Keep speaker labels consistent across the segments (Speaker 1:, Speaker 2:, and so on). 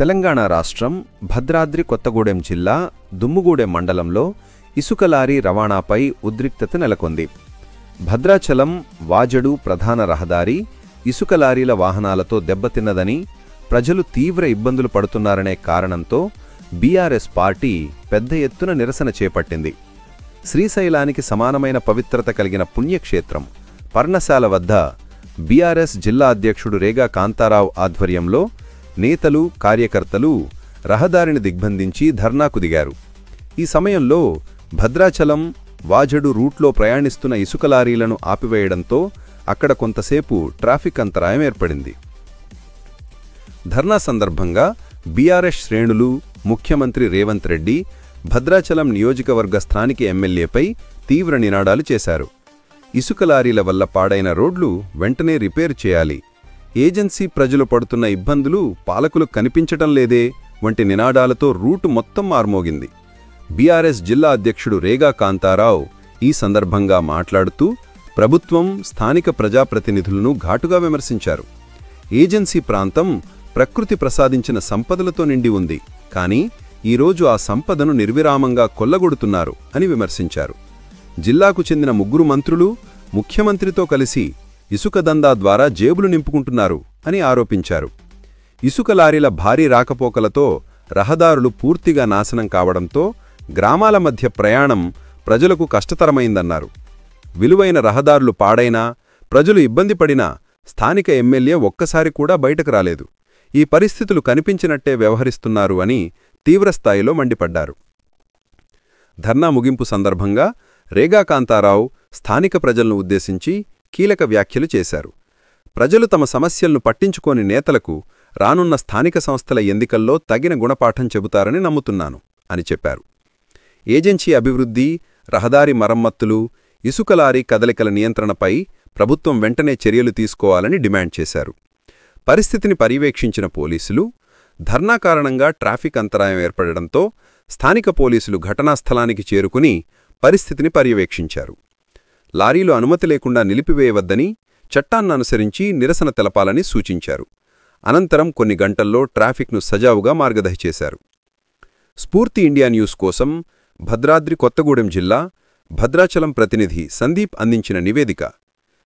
Speaker 1: తెలంగాణ రాష్ట్రం భద్రాద్రి కొత్తగూడెం జిల్లా దుమ్ముగూడెం మండలంలో ఇసుక లారీ రవాణాపై ఉద్రిక్తత నెలకొంది. భద్రాచలం వాజడు ప్రధాన రహదారి ఇసుక లారీల వాహనాలతో దెబ్బతిన్నదని, ప్రజలు తీవ్ర ఇబ్బందులు పడుతున్నారనే కారణంతో బీఆర్ఎస్ పార్టీ పెద్ద ఎత్తున నిరసన చేపట్టింది. శ్రీశైలానికి సమానమైన పవిత్రత కలిగిన పుణ్యక్షేత్రం పర్ణశాల వద్ద బీఆర్ఎస్ జిల్లా అధ్యక్షుడు రేగా కాంతారావు ఆధ్వర్యంలో నేతలు, కార్యకర్తలు రహదారిని దిగ్బంధించి ధర్నాకు దిగారు. ఈ సమయంలో భద్రాచలం వాజడు రూట్లో ప్రయాణిస్తున్న ఇసుక లారీలను ఆపివేయడంతో అక్కడ కొంతసేపు ట్రాఫిక్ అంతరాయం ఏర్పడింది. ధర్నా సందర్భంగా బీఆర్ఎస్ శ్రేణులు ముఖ్యమంత్రి రేవంత్ రెడ్డి, భద్రాచలం నియోజకవర్గ స్థానిక ఎమ్మెల్యేపై తీవ్ర నినాదాలు చేశారు. ఇసుక లారీల వల్ల పాడైన రోడ్లు వెంటనే రిపేర్ చేయాలి, ఏజెన్సీ ప్రజలు పడుతున్న ఇబ్బందులు పాలకులకు కనిపించటం లేదే వంటి నినాదాలతో రూటు మొత్తం మార్మోగింది. బీఆర్ఎస్ జిల్లా అధ్యక్షుడు రేగా కాంతారావు ఈ సందర్భంగా మాట్లాడుతూ ప్రభుత్వం, స్థానిక ప్రజాప్రతినిధులను ఘాటుగా విమర్శించారు. ఏజెన్సీ ప్రాంతం ప్రకృతి ప్రసాదించిన సంపదలతో నిండి ఉంది, కానీ ఈరోజు ఆ సంపదను నిర్విరామంగా కొల్లగొడుతున్నారు అని విమర్శించారు. జిల్లాకు చెందిన 3 మంత్రులు ముఖ్యమంత్రితో కలిసి ఇసుక దందా ద్వారా జేబులు నింపుకుంటున్నారు అని ఆరోపించారు. ఇసుక లారీల భారీ రాకపోకలతో రహదారులు పూర్తిగా నాశనం కావడంతో గ్రామాల మధ్య ప్రయాణం ప్రజలకు కష్టతరమైందన్నారు. విలువైన రహదారులు పాడైనా, ప్రజలు ఇబ్బంది పడినా స్థానిక ఎమ్మెల్యే ఒక్కసారి కూడా బయటకు రాలేదు. ఈ పరిస్థితులు కనిపించినట్టే వ్యవహరిస్తున్నారు అని తీవ్రస్థాయిలో మండిపడ్డారు. ధర్నా ముగింపు సందర్భంగా రేగా కాంతారావు స్థానిక ప్రజలను ఉద్దేశించి కీలక వ్యాఖ్యలు చేశారు. ప్రజలు తమ సమస్యలను పట్టించుకోని నేతలకు రానున్న స్థానిక సంస్థల ఎన్నికల్లో తగిన గుణపాఠం చెబుతారని నమ్ముతున్నాను అని చెప్పారు. ఏజెన్సీ అభివృద్ధి, రహదారి మరమ్మతులు, ఇసుక లారీ కదలికల నియంత్రణపై ప్రభుత్వం వెంటనే చర్యలు తీసుకోవాలని డిమాండ్ చేశారు. పరిస్థితిని పర్యవేక్షించిన పోలీసులు, ధర్నా కారణంగా ట్రాఫిక్ అంతరాయం ఏర్పడడంతో స్థానిక పోలీసులు ఘటనాస్థలానికి చేరుకుని పరిస్థితిని పర్యవేక్షించారు. లారీలు అనుమతి లేకుండా నిలిపివేయవద్దని, చట్టాన్ననుసరించి నిరసన తెలపాలని సూచించారు. అనంతరం కొన్ని గంటల్లో ట్రాఫిక్ను సజావుగా మార్గదహి చేశారు. స్ఫూర్తి ఇండియా న్యూస్ కోసం భద్రాద్రి కొత్తగూడెం జిల్లా భద్రాచలం ప్రతినిధి సందీప్ అందించిన నివేదిక.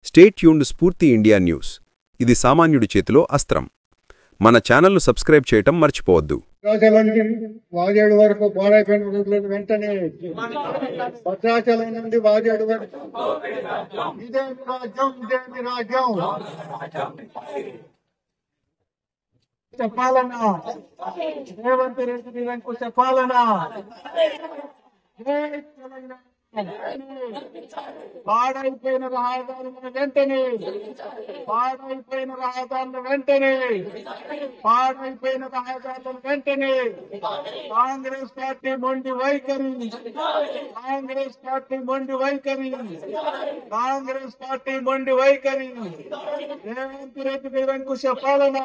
Speaker 1: స్టేట్ ట్యూన్డ్ స్ఫూర్తి ఇండియా న్యూస్. ఇది సామాన్యుడి చేతిలో అస్త్రం. మన ఛానల్ను సబ్స్క్రైబ్ చేయటం మర్చిపోవద్దు.
Speaker 2: వాజేడు వరకు పాడైపోయిన రోజులను వెంటనే భద్రాచలం నుండి వాజేడు వరకు ఇదేమి రాజ్యం, ఇదేమి రాజ్యం చెప్పాలన్నా, రేవంత్ రెడ్డి వెంకు చెప్పాలన్నా. పాడైపోయిన రహదారులను వెంటనే, పాడైపోయిన రహదారులను వెంటనే, పాడైపోయిన రహదారులను వెంటనే కాంగ్రెస్ పార్టీ మొండి వైఖరి, కాంగ్రెస్ పార్టీ మొండి వైఖరి, కాంగ్రెస్ పార్టీ మొండి వైఖరి. రేవంత్ రెడ్డి వెంకు చెప్పాలన్నా.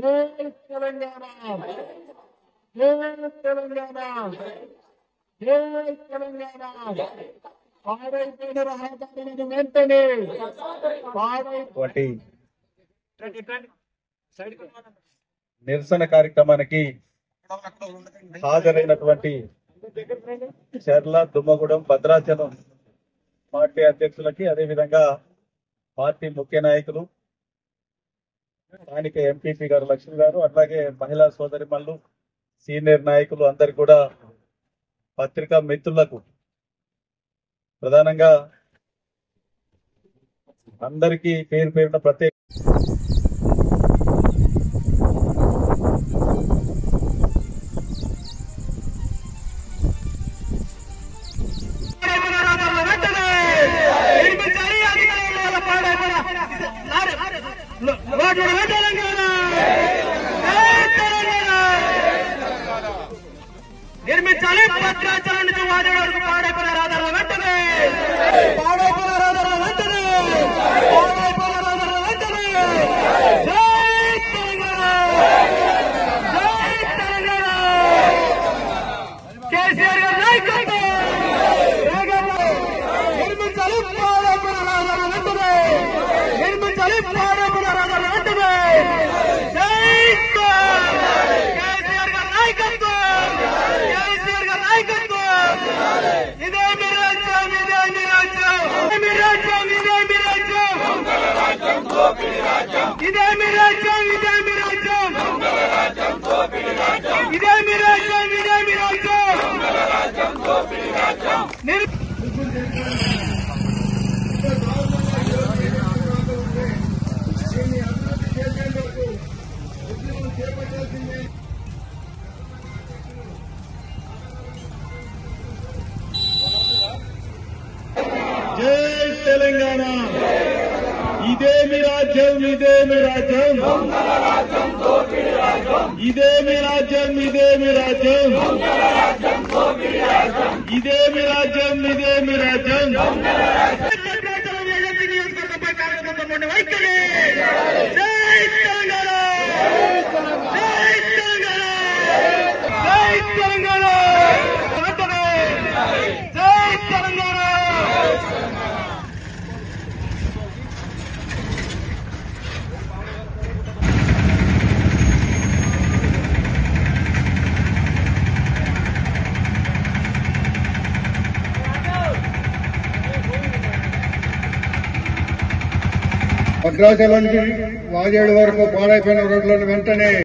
Speaker 2: జై తెలంగాణ, జై తెలంగాణ, జై తెలంగాణ. పాడైపోయిన రహదారులను వెంటనే,
Speaker 3: నిరసన కార్యక్రమానికి హాజరైనటువంటి చర్ల, దుమ్మగూడెం, భద్రాచలం పార్టీ అధ్యక్షులకి, అదేవిధంగా పార్టీ ముఖ్య నాయకులు, స్థానిక ఎంపీపీ గారు లక్ష్మి గారు, అట్లాగే మహిళా సోదరిమణులు, సీనియర్ నాయకులు అందరు కూడా, పత్రికా మిత్రులకు ప్రధానంగా అందరికీ పేరు పేరున ప్రత్యేక
Speaker 4: నిర్మించాలి. భద్రాచలం నుంచి వాజేడు వరకు పాడైపోయిన రహదారుల వెంటనే, పాడైపోయిన రహదారుల వెంటనే, పాడైపోయిన రహదారుల వెంటనే. జై తెలంగాణ, జై తెలంగాణ. కేసీఆర్ గారి నాయకత్వం. నిర్మించాలి. పాడైపోయిన రహదారుల వెంటనే, నిర్మించాలి. పాడైపోయిన రహదారుల వెంటనే. జై తెలంగాణ. ఇదే మీ రాజ్యం, ఇదే మీ రాజ్యం, ఇదే మీ రాజ్యం, ఇదే మీ రాజ్యం.
Speaker 3: జై తెలంగాణ. ఇదే మీ రాజ్యం, ఇదే మీ రాజ్యం, ఇదే మీ రాజ్యం, ఇదే మీ రాజ్యం, ఇదే మీ రాజ్యం, ఇదే మీ రాజ్యం.
Speaker 4: భద్రాచలం ఏజెన్సీ నియోజకవర్గంపై కార్యక్రమం వైఖరి. జై తెలంగాణ, జై తెలంగాణ, జై తెలంగాణ, జై తెలంగాణ.
Speaker 5: భద్రాచలం నుంచి వాజేడు వరకు పాడైపోయిన రోడ్లను వెంటనే